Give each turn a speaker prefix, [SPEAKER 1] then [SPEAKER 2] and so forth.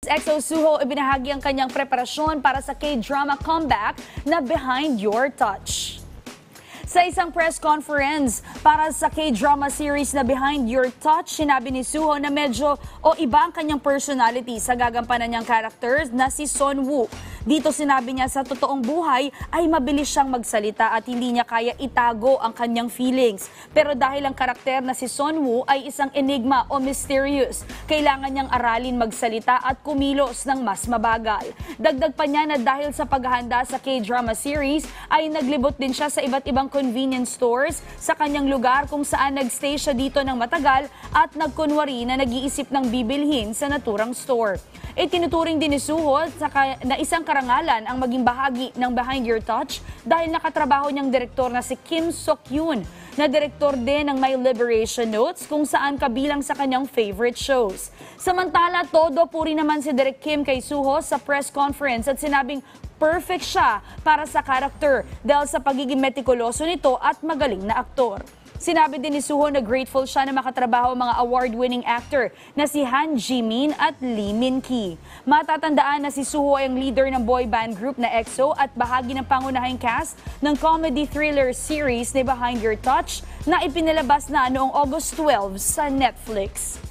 [SPEAKER 1] EXO Suho ibinahagi ang kanyang preparasyon para sa K-drama comeback na Behind Your Touch. Sa isang press conference para sa K-drama series na Behind Your Touch, sinabi ni Suho na medyo iba ang kanyang personality sa gagampanan niyang characters na si Sunwoo. Dito sinabi niya sa totoong buhay ay mabilis siyang magsalita at hindi niya kaya itago ang kanyang feelings. Pero dahil ang karakter na si Sunwoo ay isang enigma o mysterious, kailangan niyang aralin magsalita at kumilos ng mas mabagal. Dagdag pa niya na dahil sa paghahanda sa K-drama series ay naglibot din siya sa iba't ibang convenience stores sa kanyang lugar kung saan nagstay siya dito ng matagal at nagkunwari na nag-iisip ng bibilhin sa naturang store. Itinuturing din ni Suho na isang karangalan ang maging bahagi ng Behind Your Touch dahil nakatrabaho niyang direktor na si Kim Sok-yoon na direktor din ng My Liberation Notes kung saan kabilang sa kanyang favorite shows. Samantala, todo puri naman si Direk Kim kay Suho sa press conference at sinabing perfect siya para sa character dahil sa pagiging metikuloso nito at magaling na aktor. Sinabi din ni Suho na grateful siya na makatrabaho ang mga award-winning actor na si Han Ji-min at Lee Min-ki. Matatandaan na si Suho ay ang leader ng boy band group na EXO at bahagi ng pangunahing cast ng comedy thriller series na Behind Your Touch na ipinalabas na noong August 12 sa Netflix.